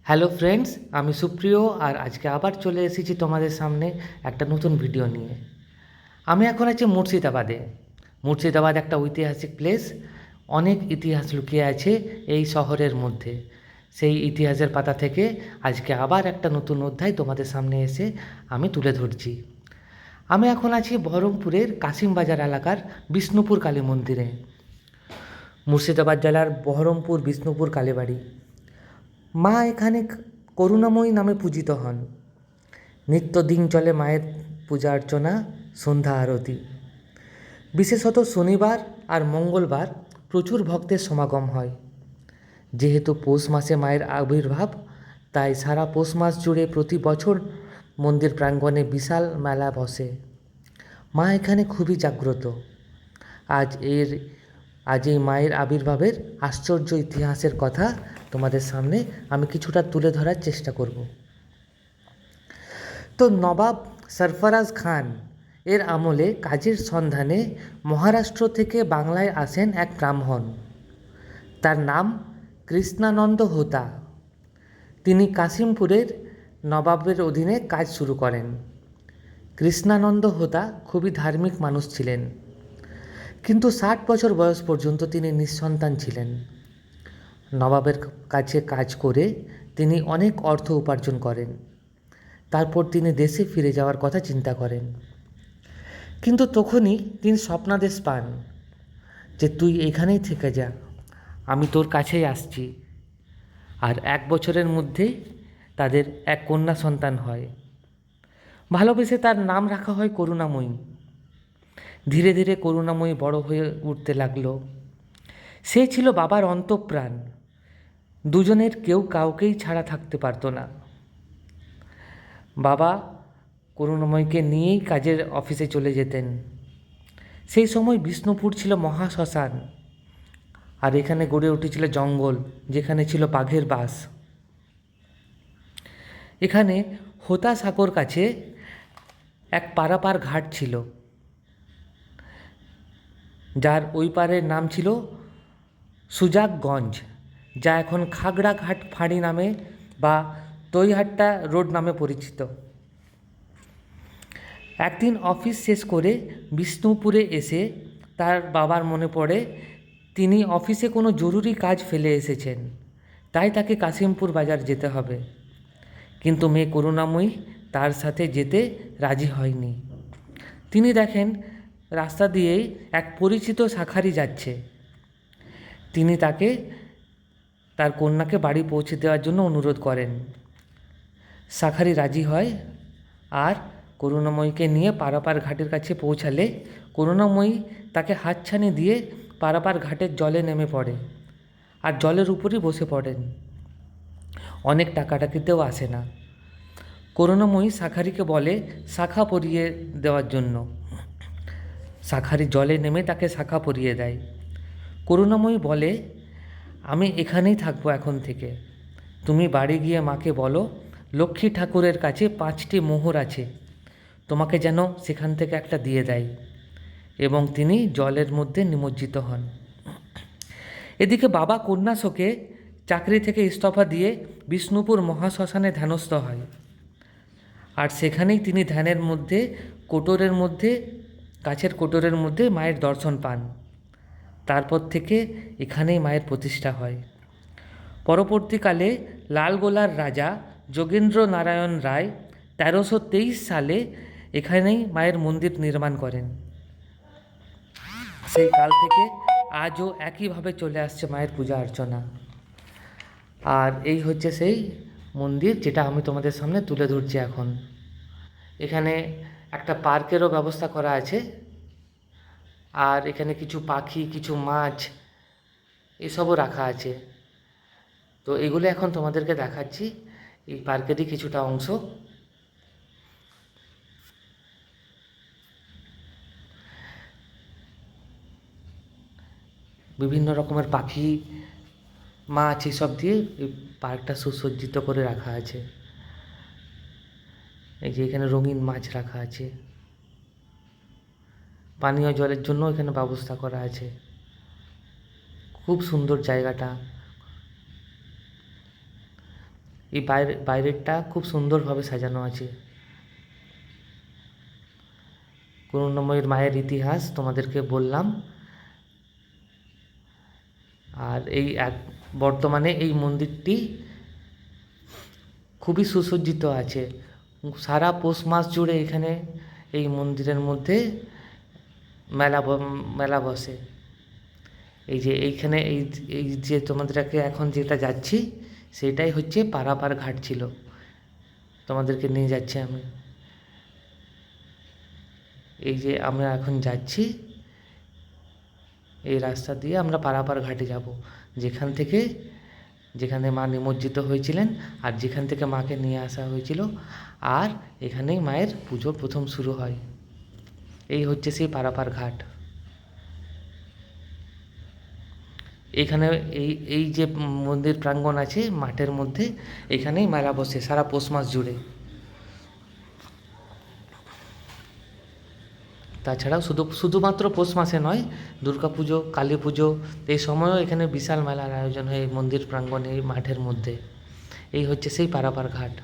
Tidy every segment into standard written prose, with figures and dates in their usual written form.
Hello friends, আমি সুপ্রিয় আর আজকে আবার চলে এসেছি তোমাদের সামনে একটা নতুন ভিডিও নিয়ে। আমি এখন আছি মুর্শিদাবাদে। মুর্শিদাবাদ একটা ঐতিহাসিক প্লেস। অনেক ইতিহাস লুকিয়ে আছে এই শহরের মধ্যে। সেই ইতিহাসের পাতা থেকে আজকে আবার একটা নতুন অধ্যায় তোমাদের সামনে এসে আমি তুলে ধরছি। আমি এখন আছি বহরমপুরের কাশিমবাজার এলাকার বিষ্ণুপুর কালী মন্দিরে। মুর্শিদাবাদ জেলার বহরমপুর বিষ্ণুপুর কালীবাড়ি। মা এখানে করুণাময়ী নামে পূজিত হন। নিত্যদিন চলে মায়ের পূজা অর্চনা, সন্ধ্যা আরতি। বিশেষত শনিবার আর মঙ্গলবার প্রচুর ভক্তের সমাগম হয়। যেহেতু পৌষ মাসে মায়ের আবির্ভাব, তাই সারা পৌষ মাস জুড়ে প্রতি বছর মন্দির প্রাঙ্গণে বিশাল মেলা বসে। মা এখানে খুবই জাগ্রত। আজ এর আজ এই মায়ের আবির্ভাবের আশ্চর্য ইতিহাসের কথা তোমাদের সামনে আমি কিছুটা তুলে ধরার চেষ্টা করব। তো নবাব সরফরাজ খান এর আমলে কাজের সন্ধানে মহারাষ্ট্র থেকে বাংলায় আসেন এক ব্রাহ্মণ। তার নাম কৃষ্ণানন্দ হোতা। তিনি কাশিমপুরের নবাবের অধীনে কাজ শুরু করেন। কৃষ্ণানন্দ হোতা খুবই ধার্মিক মানুষ ছিলেন, কিন্তু 60 বছর বয়স পর্যন্ত তিনি নিঃসন্তান ছিলেন। নবাবের কাছে কাজ করে তিনি অনেক অর্থ উপার্জন করেন। তারপর তিনি দেশে ফিরে যাওয়ার কথা চিন্তা করেন, কিন্তু তখনই তিনি স্বপ্নাদেশ পান যে তুই এখানেই থেকে যা, আমি তোর কাছেই আসছি। আর 1 বছরের মধ্যেই তাদের এক কন্যা সন্তান হয়। ভালোবেসে তার নাম রাখা হয় করুণাময়ী। ধীরে ধীরে করুণাময়ী বড় হয়ে উঠতে লাগলো। সে ছিল বাবার অন্তঃপ্রাণ। দুজনের কেউ কাউকেই ছাড়া থাকতে পারতো না। বাবা করুণাময়ীকে নিয়েই কাজের অফিসে চলে যেতেন। সেই সময় বিষ্ণুপুর ছিল মহাশ্মশান, আর এখানে গড়ে উঠেছিল জঙ্গল, যেখানে ছিল বাঘের বাস। এখানে হোতা সাঁকোর কাছে এক পারাপার ঘাট ছিল, যার ওই পারের নাম ছিল সুজাকগঞ্জ, যা এখন খাগড়া ঘাট ফাঁড়ি নামে বা তৈহাট্টা রোড নামে পরিচিত। একদিন অফিস শেষ করে বিষ্ণুপুরে এসে তার বাবার মনে পড়ে তিনি অফিসে কোনো জরুরি কাজ ফেলে এসেছেন, তাই তাকে কাশিমপুর বাজার যেতে হবে। কিন্তু মেয়ে করুণাময়ী তার সাথে যেতে রাজি হয়নি। তিনি দেখেন রাস্তা দিয়েই এক পরিচিত শাঁখারি যাচ্ছে। তিনি তাকে তার কন্যাকে বাড়ি পৌঁছে দেওয়ার জন্য অনুরোধ করেন। শাঁখারি রাজি হয়, আর করুণাময়ীকে নিয়ে পারাপার ঘাটের কাছে পৌঁছালে করুণাময়ী তাকে হাতছানি দিয়ে পারাপার ঘাটের জলে নেমে পড়ে, আর জলের উপরই বসে পড়েন। অনেক টাকাটাকিতেও আসে না। করুণাময়ী শাঁখারিকে বলে শাঁখা পরিয়ে দেওয়ার জন্য। শাঁখারি জলে নেমে তাকে শাঁখা পরিয়ে দেয়। করুণাময়ী বলে, আমি এখানেই থাকবো এখন থেকে। তুমি বাড়ি গিয়ে মাকে বলো লক্ষ্মী ঠাকুরের কাছে 5টি মোহর আছে, তোমাকে যেন সেখান থেকে একটা দিয়ে দেয়। এবং তিনি জলের মধ্যে নিমজ্জিত হন। এদিকে বাবা কন্যা শোকে চাকরি থেকে ইস্তফা দিয়ে বিষ্ণুপুর মহাশ্মশানে ধ্যানস্থ হয়, আর সেখানেই তিনি ধ্যানের মধ্যে কাছের কোটরের মধ্যে মায়ের দর্শন পান। তারপর থেকে এখানেই মায়ের প্রতিষ্ঠা হয়। পরবর্তীকালে লালগোলার রাজা যোগেন্দ্র নারায়ণ রায় 1323 সালে এখানেই মায়ের মন্দির নির্মাণ করেন। সেই কাল থেকে আজও একইভাবে চলে আসছে মায়ের পূজা অর্চনা। আর এই হচ্ছে সেই মন্দির যেটা আমি তোমাদের সামনে তুলে ধরছি এখন। এখানে একটা পার্কেরও ব্যবস্থা করা আছে, আর এখানে কিছু পাখি, কিছু মাছ এসবও রাখা আছে। তো এগুলো এখন তোমাদেরকে দেখাচ্ছি, এই পার্কেরই কিছুটা অংশ। বিভিন্ন রকমের পাখি, মাছ এসব দিয়ে এই পার্কটা সুসজ্জিত করে রাখা আছে। এই যে এখানে রঙিন মাছ রাখা আছে, পানীয় জলের জন্য এখানে ব্যবস্থা করা আছে। খুব সুন্দর জায়গাটা। এই বাইরেরটা খুব সুন্দরভাবে সাজানো আছে। করুণাময়ীর মায়ের ইতিহাস তোমাদেরকে বললাম। আর বর্তমানে এই মন্দিরটি খুবই সুসজ্জিত আছে। সারা পৌষ মাস জুড়ে এখানে এই মন্দিরের মধ্যে মেলা বসে। এই যে এইখানে এই যে তোমাদেরকে এখন যেটা যাচ্ছি সেটাই হচ্ছে পারাপার ঘাট ছিল, তোমাদেরকে নিয়ে যাচ্ছি আমি। এই যে আমরা এখন যাচ্ছি এই রাস্তা দিয়ে আমরা পারাপার ঘাটে যাব, যেখানে মা নিমজ্জিত হয়েছিলেন আর যেখান থেকে মাকে নিয়ে আসা হয়েছিল। আর এখানেই মায়ের পুজো প্রথম শুরু হয়। এই হচ্ছে সেই পারাপার ঘাট। এখানে এই যে মন্দির প্রাঙ্গণ আছে মাঠের মধ্যে, এখানেই মেলা বসে সারা পৌষ মাস জুড়ে। তাছাড়াও শুধুমাত্র পৌষ মাসে নয়, দুর্গা পুজো, কালী পুজো এই সময়ও এখানে বিশাল মেলার আয়োজন হয় এই মন্দির প্রাঙ্গণে, এই মাঠের মধ্যে। এই হচ্ছে সেই পারাপার ঘাট।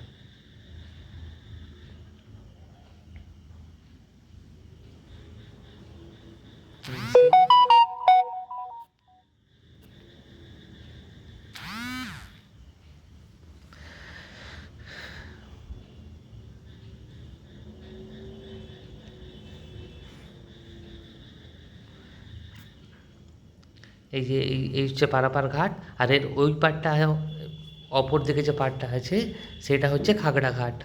এই যে এই হচ্ছে পারাপার ঘাট। আর এর ওই পাড়টা, অপর দিকে যে পাড়টা আছে সেটা হচ্ছে খাগড়া ঘাট।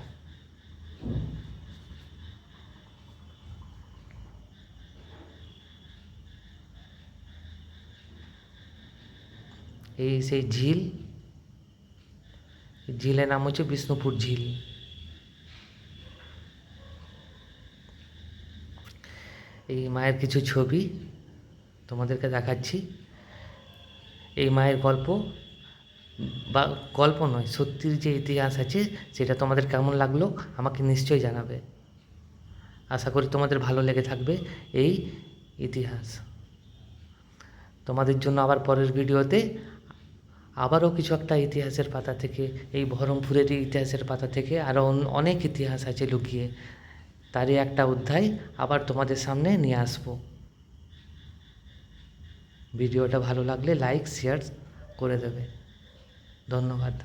এই সেই ঝিলের নাম হচ্ছে বিষ্ণুপুর ঝিল। এই মায়ের কিছু ছবি তোমাদেরকে দেখাচ্ছি। এই মায়ের গল্প, বা গল্প নয়, সত্যির যে ইতিহাস আছে সেটা তোমাদের কেমন লাগলো আমাকে নিশ্চয়ই জানাবে। আশা করি তোমাদের ভালো লেগে থাকবে এই ইতিহাস। তোমাদের জন্য আবার পরের ভিডিওতে আবারও কিছু একটা ইতিহাসের পাতা থেকে, এই বহরমপুরের ইতিহাসের পাতা থেকে আরও অনেক ইতিহাস আছে লুকিয়ে, তারই একটা অধ্যায় আবার তোমাদের সামনে নিয়ে আসবো। ভিডিওটা ভালো লাগলে লাইক শেয়ার করে দেবে। ধন্যবাদ।